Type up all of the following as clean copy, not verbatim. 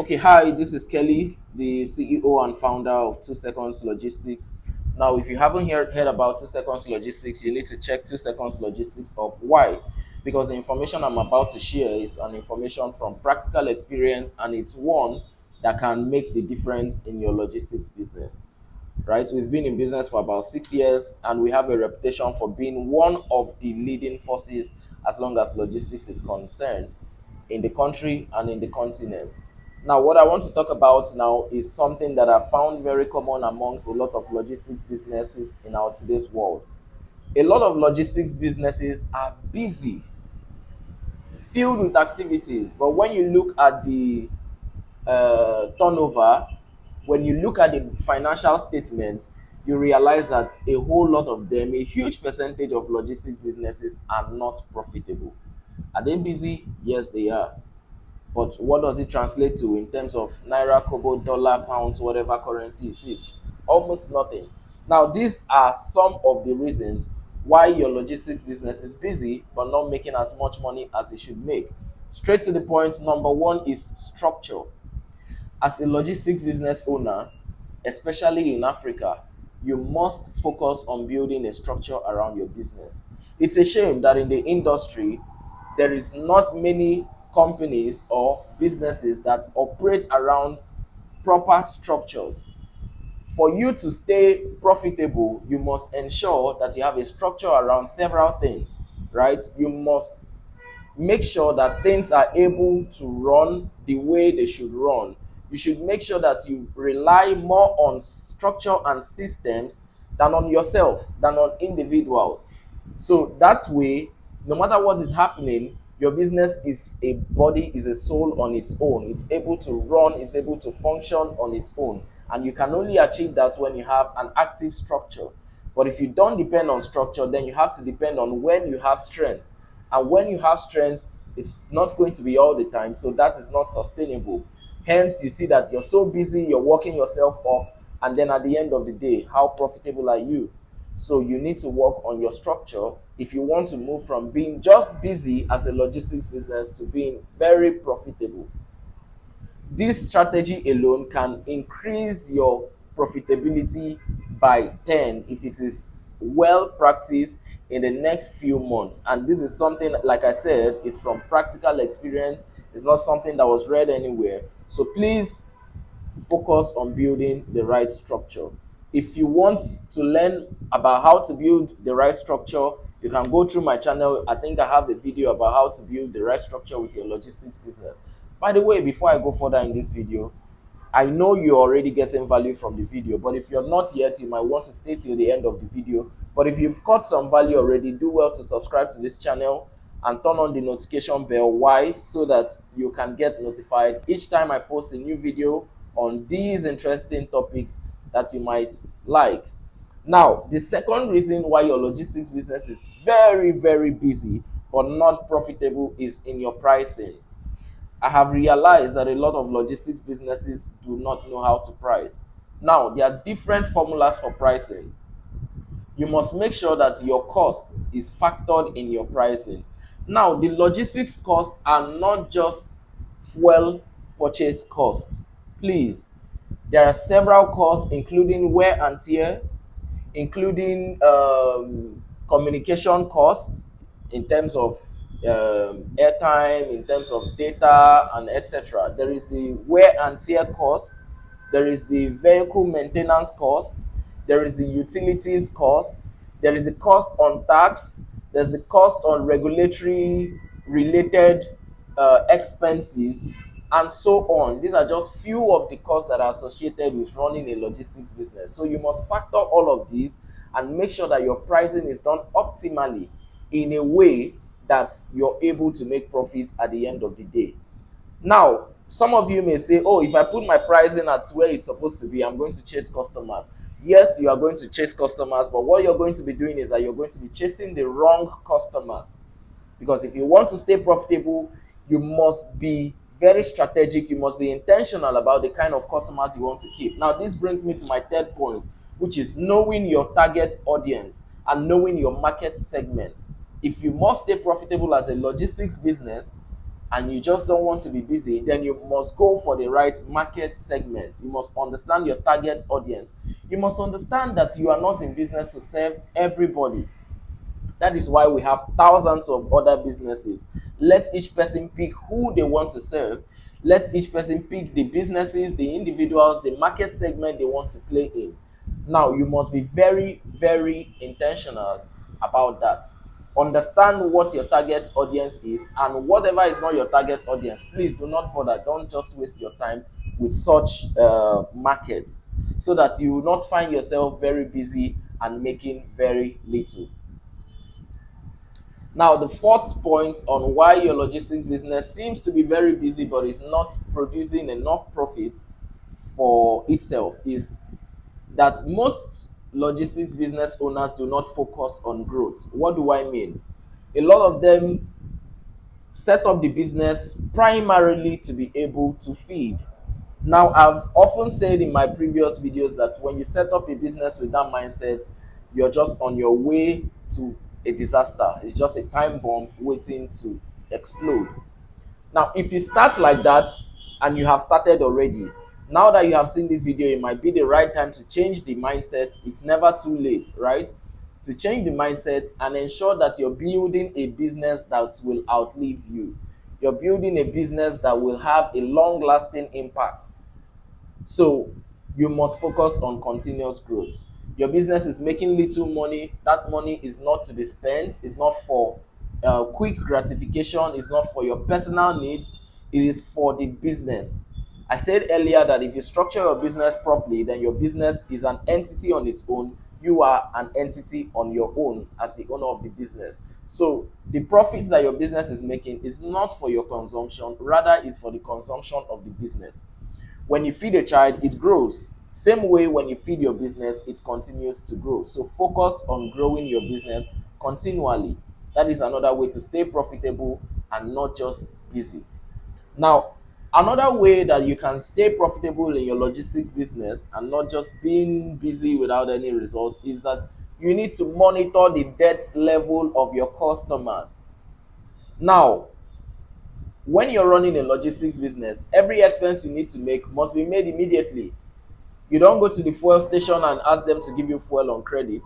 Okay, hi, this is Kelly, the CEO and founder of 2 Seconds Logistics. Now, if you haven't heard about 2 Seconds Logistics, you need to check 2 Seconds Logistics up. Why? Because the information I'm about to share is an information from practical experience and it's one that can make the difference in your logistics business. Right? We've been in business for about 6 years and we have a reputation for being one of the leading forces as long as logistics is concerned in the country and in the continent. Now, what I want to talk about now is something that I found very common amongst a lot of logistics businesses in our today's world. A lot of logistics businesses are busy, filled with activities, but when you look at the turnover, when you look at the financial statements, you realize that a whole lot of them, a huge percentage of logistics businesses are not profitable. Are they busy? Yes, they are. But what does it translate to in terms of naira, kobo, dollar, pounds, whatever currency it is? Almost nothing. Now, these are some of the reasons why your logistics business is busy but not making as much money as it should make. Straight to the point, number one is structure. As a logistics business owner, especially in Africa, you must focus on building a structure around your business. It's a shame that in the industry, there is not many companies or businesses that operate around proper structures. For you to stay profitable, you must ensure that you have a structure around several things, right? You must make sure that things are able to run the way they should run. You should make sure that you rely more on structure and systems than on yourself, than on individuals. So that way, no matter what is happening, your business is a body, is a soul on its own. It's able to run, it's able to function on its own. And you can only achieve that when you have an active structure. But if you don't depend on structure, then you have to depend on when you have strength. And when you have strength, it's not going to be all the time. So that is not sustainable. Hence, you see that you're so busy, you're working yourself up. And then at the end of the day, how profitable are you? So you need to work on your structure if you want to move from being just busy as a logistics business to being very profitable. This strategy alone can increase your profitability by 10 if it is well practiced in the next few months. And this is something, like I said, is from practical experience. It's not something that was read anywhere. So please focus on building the right structure. If you want to learn about how to build the right structure, you can go through my channel. I think I have a video about how to build the right structure with your logistics business. By the way, before I go further in this video, I know you're already getting value from the video, but if you're not yet, you might want to stay till the end of the video. But if you've got some value already, do well to subscribe to this channel and turn on the notification bell. Why? So that you can get notified each time I post a new video on these interesting topics that you might like. Now, the second reason why your logistics business is very, very busy but not profitable is in your pricing. I have realized that a lot of logistics businesses do not know how to price. Now, there are different formulas for pricing. You must make sure that your cost is factored in your pricing. Now, the logistics costs are not just fuel purchase cost. Please, there are several costs, including wear and tear, including communication costs in terms of airtime, in terms of data, and etc. There is the wear and tear cost, there is the vehicle maintenance cost, there is the utilities cost, there is the cost on tax, there's the cost on regulatory related expenses, and so on. These are just few of the costs that are associated with running a logistics business. So you must factor all of these and make sure that your pricing is done optimally in a way that you're able to make profits at the end of the day. Now, some of you may say, oh, if I put my pricing at where it's supposed to be, I'm going to chase customers. Yes, you are going to chase customers, but what you're going to be doing is that you're going to be chasing the wrong customers. Because if you want to stay profitable, you must be very strategic. You must be intentional about the kind of customers you want to keep. Now, this brings me to my third point, which is knowing your target audience and knowing your market segment. If you must stay profitable as a logistics business, and you just don't want to be busy, then you must go for the right market segment. You must understand your target audience. You must understand that you are not in business to serve everybody. That is why we have thousands of other businesses. Let each person pick who they want to serve. Let each person pick the businesses, the individuals, the market segment they want to play in. Now, you must be very, very intentional about that. Understand what your target audience is, and whatever is not your target audience, please do not bother. Don't just waste your time with such markets, so that you will not find yourself very busy and making very little. Now, the fourth point on why your logistics business seems to be very busy but is not producing enough profit for itself is that most logistics business owners do not focus on growth. What do I mean? A lot of them set up the business primarily to be able to feed. Now, I've often said in my previous videos that when you set up a business with that mindset, you're just on your way to a disaster. It's just a time bomb waiting to explode. Now, if you start like that and you have started already, now that you have seen this video, it might be the right time to change the mindset. It's never too late, right? To change the mindset and ensure that you're building a business that will outlive you. You're building a business that will have a long lasting impact. So you must focus on continuous growth. Your business is making little money. That money is not to be spent. It's not for quick gratification. It's not for your personal needs. It is for the business. I said earlier that if you structure your business properly, then your business is an entity on its own. You are an entity on your own as the owner of the business. So the profits that your business is making is not for your consumption, rather is for the consumption of the business. When you feed a child, it grows. Same way, when you feed your business, it continues to grow. So focus on growing your business continually. That is another way to stay profitable and not just busy. Now, another way that you can stay profitable in your logistics business and not just being busy without any results is that you need to monitor the debt level of your customers. Now, when you're running a logistics business, every expense you need to make must be made immediately. You don't go to the fuel station and ask them to give you fuel on credit.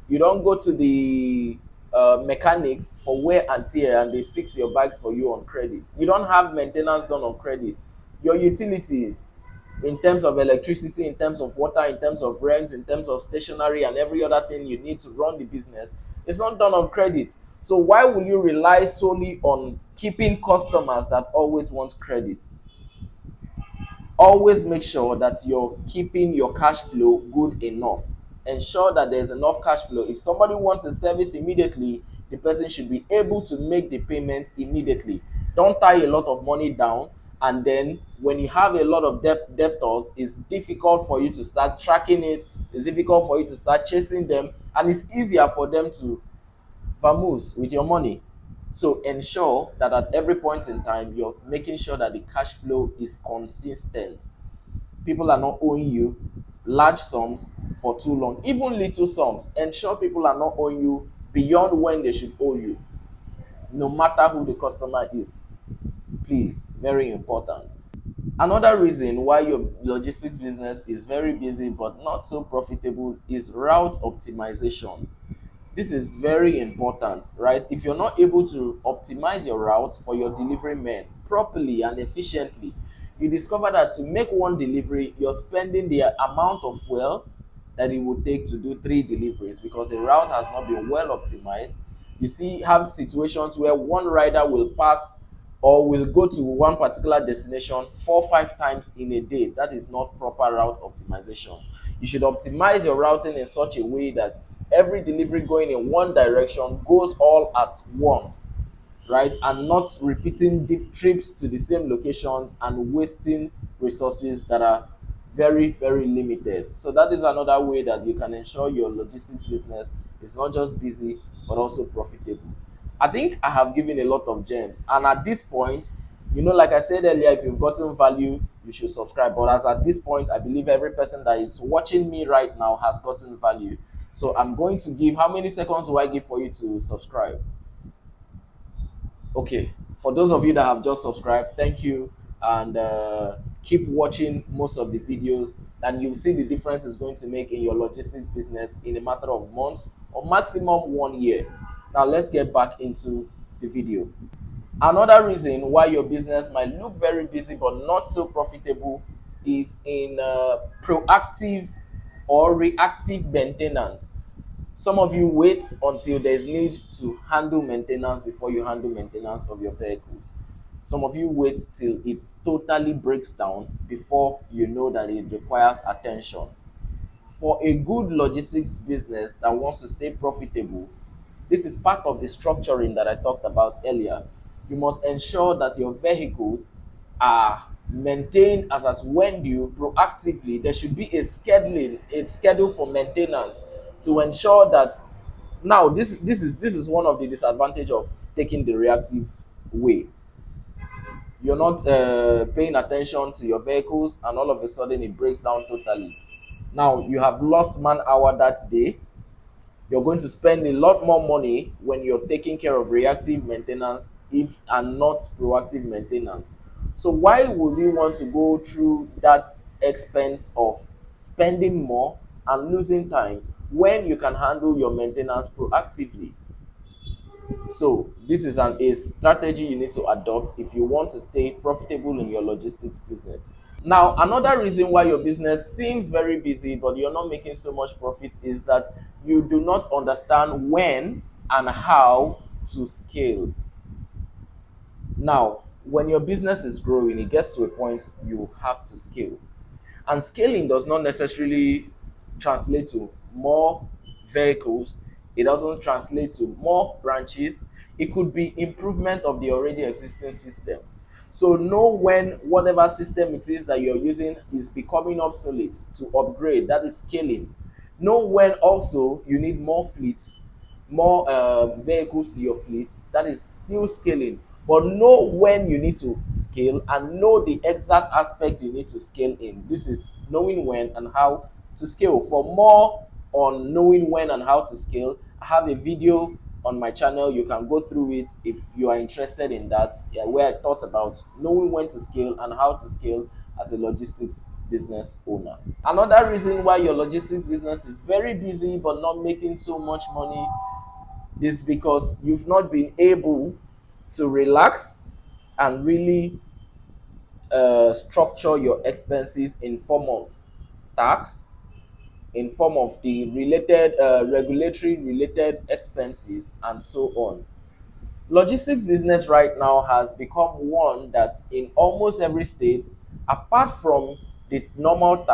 You don't go to the mechanics for wear and tear and they fix your bikes for you on credit. You don't have maintenance done on credit. Your utilities, in terms of electricity, in terms of water, in terms of rent, in terms of stationery and every other thing you need to run the business, it's not done on credit. So why will you rely solely on keeping customers that always want credit? Always make sure that you're keeping your cash flow good enough. Ensure that there's enough cash flow. If somebody wants a service immediately, the person should be able to make the payment immediately. Don't tie a lot of money down, and then when you have a lot of debtors, it's difficult for you to start tracking it. It's difficult for you to start chasing them, and it's easier for them to vamoose with your money. So ensure that at every point in time, you're making sure that the cash flow is consistent. People are not owing you large sums for too long. Even little sums, ensure people are not owing you beyond when they should owe you, no matter who the customer is. Please, very important. Another reason why your logistics business is very busy but not so profitable is route optimization. This is very important, right? If you're not able to optimize your route for your delivery men properly and efficiently, you discover that to make one delivery, you're spending the amount of fuel that it would take to do 3 deliveries because the route has not been well optimized. You see, have situations where one rider will pass or will go to one particular destination 4 or 5 times in a day. That is not proper route optimization. You should optimize your routing in such a way that every delivery going in one direction goes all at once, right? And not repeating trips to the same locations and wasting resources that are very, very limited. So that is another way that you can ensure your logistics business is not just busy but also profitable. I think I have given a lot of gems, and at this point, like I said earlier, if you've gotten value, you should subscribe. But as at this point, I believe every person that is watching me right now has gotten value. So I'm going to give, how many seconds do I give for you to subscribe? Okay, for those of you that have just subscribed, thank you, and keep watching most of the videos, and you'll see the difference it's going to make in your logistics business in a matter of months or maximum 1 year. Now let's get back into the video. Another reason why your business might look very busy but not so profitable is in proactive or reactive maintenance. Some of you wait until there's need to handle maintenance before you handle maintenance of your vehicles. Some of you wait till it totally breaks down before you know that it requires attention. For a good logistics business that wants to stay profitable, this is part of the structuring that I talked about earlier. You must ensure that your vehicles are maintained as at when due proactively. There should be a schedule for maintenance to ensure that now this is one of the disadvantage of taking the reactive way. You're not paying attention to your vehicles, and all of a sudden it breaks down totally. Now you have lost man hour that day. You're going to spend a lot more money when you're taking care of reactive maintenance if and not proactive maintenance. So why would you want to go through that expense of spending more and losing time when you can handle your maintenance proactively? So this is a strategy you need to adopt if you want to stay profitable in your logistics business. Now, another reason why your business seems very busy but you're not making so much profit is that you do not understand when and how to scale. Now, when your business is growing, it gets to a point you have to scale. And scaling does not necessarily translate to more vehicles. It doesn't translate to more branches. It could be improvement of the already existing system. So know when whatever system it is that you're using is becoming obsolete to upgrade. That is scaling. Know when also you need more fleets, more vehicles to your fleet. That is still scaling. But know when you need to scale and know the exact aspect you need to scale in. This is knowing when and how to scale. For more on knowing when and how to scale, I have a video on my channel. You can go through it if you are interested in that, yeah, where I thought about knowing when to scale and how to scale as a logistics business owner. Another reason why your logistics business is very busy but not making so much money is because you've not been able to relax and really structure your expenses in form of tax, in form of the related regulatory related expenses, and so on. Logistics business right now has become one that in almost every state, apart from the normal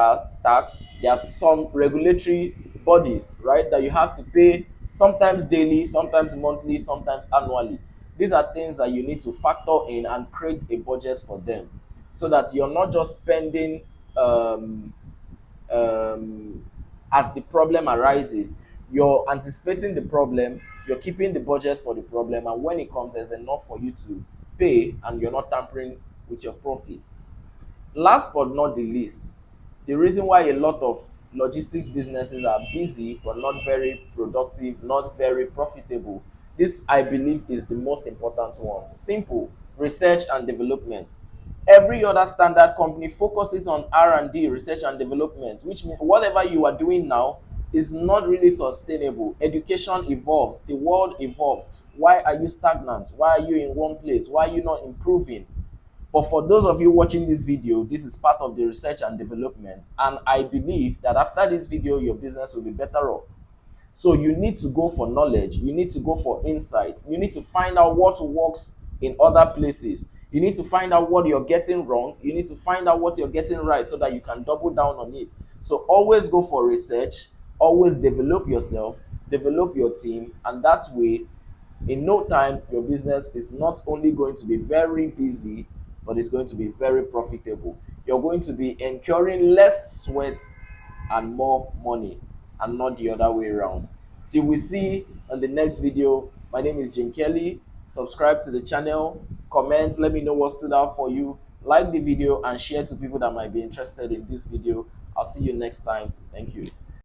tax, there are some regulatory bodies, right, that you have to pay sometimes daily, sometimes monthly, sometimes annually. These are things that you need to factor in and create a budget for them so that you're not just spending um, um, as the problem arises. You're anticipating the problem, you're keeping the budget for the problem, and when it comes, there's enough for you to pay, and you're not tampering with your profit. Last but not the least, the reason why a lot of logistics businesses are busy but not very productive, not very profitable, this I believe is the most important one. Simple: research and development. Every other standard company focuses on R&D, research and development, which means whatever you are doing now is not really sustainable. Education evolves, the world evolves. Why are you stagnant? Why are you in one place? Why are you not improving? But for those of you watching this video, this is part of the research and development. And I believe that after this video, your business will be better off. So you need to go for knowledge. You need to go for insight. You need to find out what works in other places. You need to find out what you're getting wrong. You need to find out what you're getting right so that you can double down on it. So always go for research. Always develop yourself, develop your team, and that way, in no time, your business is not only going to be very busy, but it's going to be very profitable. You're going to be incurring less sweat and more money, and not the other way around. Till we see on the next video, my name is Jim Kelly. Subscribe to the channel, comment, let me know what stood out for you, like the video, and share to people that might be interested in this video. I'll see you next time. Thank you.